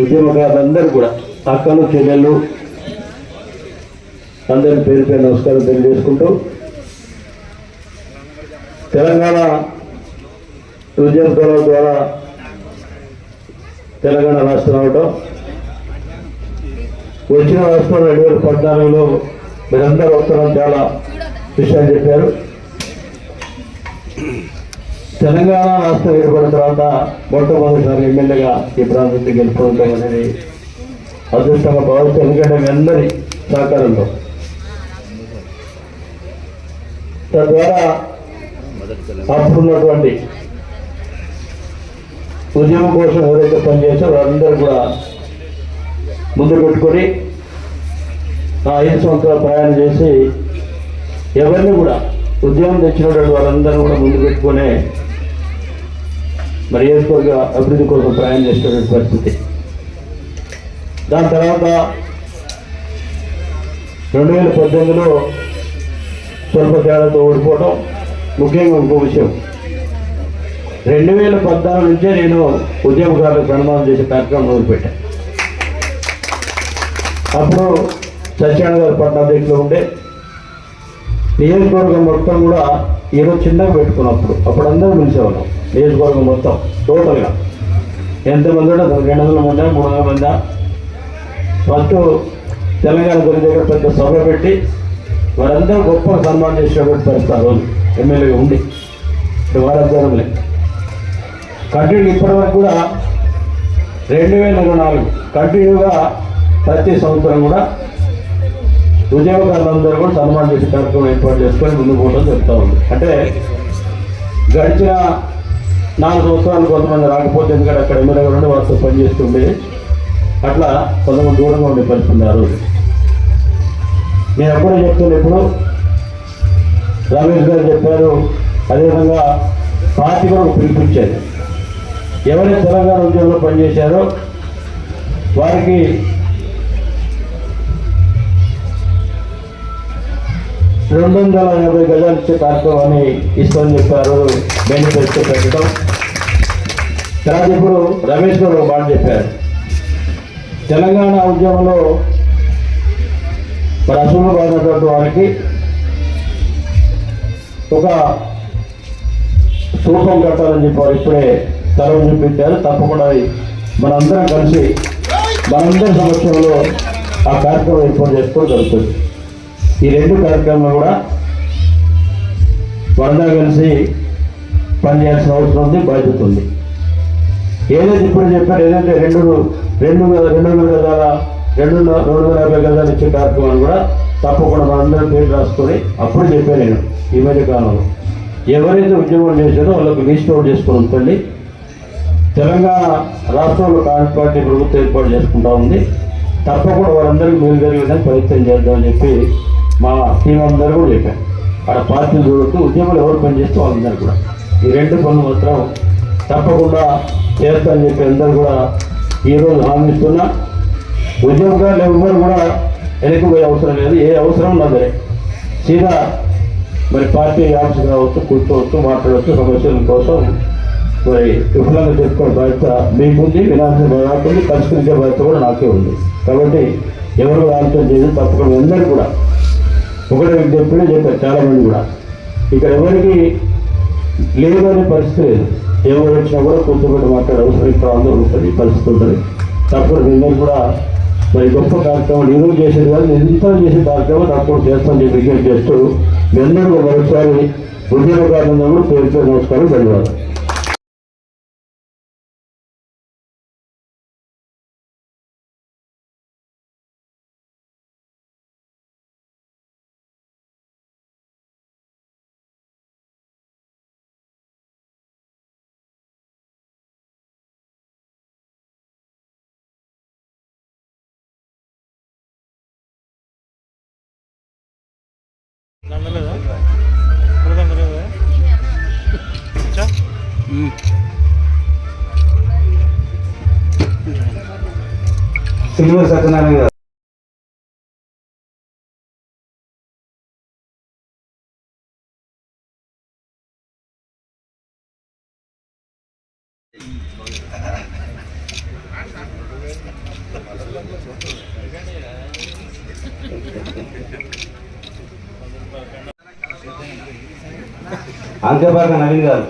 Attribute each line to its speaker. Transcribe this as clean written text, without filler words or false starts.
Speaker 1: ఉద్యమకారులందరూ కూడా అక్కలు చెల్లెళ్ళు అందరి పేరు పేరు నమస్కారం తెలియజేసుకుంటూ తెలంగాణ ఉద్యమకారుల ద్వారా తెలంగాణ రాష్ట్రం అవడం వచ్చిన రాష్ట్రం 2014లో మీరందరూ వస్తారని చాలా విషయాలు చెప్పారు. తెలంగాణ రాష్ట్రం ఏర్పడిన తర్వాత మొట్టమొదటిసారి ఎమ్మెల్యేగా ఈ ప్రాంతానికి గెలుపుకోవడం అనేది అదృష్టంగా భావిస్తాం. ఎందుకంటే మీ అందరి సహకారంలో తద్వారా అప్పుడున్నటువంటి ఉద్యమం కోసం ఎవరైతే పనిచేస్తారో వారందరూ కూడా ముందు పెట్టుకొని ఆ 5 సంవత్సరాలు ప్రయాణం చేసి ఎవరిని కూడా ఉద్యమం తెచ్చినటువంటి వాళ్ళందరూ కూడా ముందు పెట్టుకునే మరి నియోజకవర్గ అభివృద్ధి కోసం ప్రయాణం చేసినటువంటి పరిస్థితి. దాని తర్వాత 2018లో స్వల్ప తేడాతో ఓడిపోవడం. ముఖ్యంగా ఇంకో విషయం, 2014 నుంచే నేను ఉద్యమకారులకు సన్మానం చేసే కార్యక్రమం మొదలుపెట్టాను. అప్పుడు సత్యనారాయణ గారు పట్టాధ్యక్షులు ఉండే నియోజకవర్గం మొత్తం కూడా ఏదో చిన్నగా పెట్టుకున్నప్పుడు అప్పుడు అందరూ పిలిచేవాళ్ళం. నియోజకవర్గం మొత్తం టోటల్గా ఎంతమంది కూడా 200 మంది 300 మంది. ఫస్ట్ తెలంగాణ గురి దగ్గర పెద్ద సభ పెట్టి వారందరూ గొప్ప సన్మానం చేసినటువంటి పరిస్థితి ఆ రోజు ఎమ్మెల్యేగా ఉండి వారి ఆధ్వర్యంలో కంటిన్యూ ఇప్పటివరకు కూడా 2024 కంటిన్యూగా ప్రతి సంవత్సరం కూడా ఉద్యోగకారులందరూ కూడా సన్మానం చేసే కార్యక్రమం ఏర్పాటు చేసుకొని ముందుకు పోవడం జరుగుతూ ఉంది. అంటే గడిచిన 4 సంవత్సరాలు కొంతమంది రాకపోతే ఎందుకంటే అక్కడ ఎమ్మెల్యేగా ఉండి వారితో పనిచేస్తుండే అట్లా కొంతమంది దూరంగా ఉండే పరిస్థితి ఆ రోజు. నేను ఎప్పుడూ చెప్తాను, ఇప్పుడు రమేష్ గారు చెప్పారు, అదేవిధంగా పార్టీ కూడా పిలిపించారు. ఎవరైతే తెలంగాణ ఉద్యమంలో పనిచేశారో వారికి 250 గజాలు ఇచ్చే కార్యక్రమాన్ని ఇస్తామని చెప్పారు. బెనిఫిట్స్ పెట్టడం. తర్వాత ఇప్పుడు రమేష్ గారు ఒక మాట చెప్పారు, తెలంగాణ ఉద్యమంలో మరి అసలు బాధినటువంటి వారికి ఒక స్థూపం కట్టాలని చెప్పారు. ఇప్పుడే తలవ చూపించారు. తప్పకుండా మనందరం కలిసి మనందరి సమక్షంలో ఆ కార్యక్రమం ఏర్పాటు చేసుకోవడం జరుగుతుంది. ఈ 2 కార్యక్రమాలు కూడా మనందరం కలిసి పనిచేయాల్సిన అవసరం ఉంది, బాధ్యత ఉంది. ఏదైతే ఇప్పుడు చెప్పారు, ఏదైతే 250 గజాలు ఇచ్చే కార్యక్రమాలు కూడా తప్పకుండా మనందరం పేరు రాసుకొని అప్పుడు చెప్పాను నేను. ఈ మధ్య కాలంలో ఎవరైతే ఉద్యమం చేశారో వాళ్ళకి లిస్ట్ అవుట్ చేసుకొని ఉంటుంది. తెలంగాణ రాష్ట్రంలో కాంగ్రెస్ పార్టీ ప్రభుత్వం ఏర్పాటు చేసుకుంటా ఉంది. తప్పకుండా వారందరికీ మేలు జరిగేదని ప్రయత్నం చేద్దామని చెప్పి మా టీం అందరూ కూడా చెప్పారు. అక్కడ పార్టీలు చూడొద్దు, ఉద్యమాలు ఎవరు పనిచేస్తే వాళ్ళందరూ కూడా ఈ 2 పనులు మాత్రం తప్పకుండా చేస్తామని చెప్పి అందరూ కూడా ఈరోజు హామీ ఇస్తున్నా. ఉద్యమకారులు ఎవరు కూడా వెనక్కిపోయే అవసరం లేదు. ఏ అవసరం ఉన్నదే సీదా మరి పార్టీ ఆఫీస్ కావచ్చు, కూర్చోవచ్చు, మాట్లాడవచ్చు. సమస్యల కోసం మరి విఫలంగా చెప్పుకునే బాధ్యత మీకుంది, వినాల్సిన బాధ్యత ఉంది, పరిష్కరించే బాధ్యత కూడా నాకే ఉంది. కాబట్టి ఎవరు ఆలోచన చేయదు. తప్పకుండా అందరూ కూడా ఒకటే విజ్ఞప్తిలో చెప్పారు చాలామంది కూడా. ఇక్కడ ఎవరికి లేదు అనే పరిస్థితి లేదు. ఎవరు వచ్చినా కూడా కూర్చోబెట్టి మాట్లాడే అవసరం ఇక్కడ అందరూ ఉంటుంది, పరిస్థితి ఉంటుంది. తప్పకుండా అందరూ కూడా మరి గొప్ప కార్యక్రమాలు ఈరోజు చేసేది కాదు, ఎంత చేసే కార్యక్రమం తప్పకుండా చేస్తామని చెప్పి విజ్ఞప్తి చేస్తూ మీ అందరూ మరొకసారి ఉద్యోగకారులందరూ కూడా పేరు పేరు నమస్కారం, ధన్యవాదాలు. సత్యనారాయణ గారు
Speaker 2: అంకెపాక నవీన్ గారు.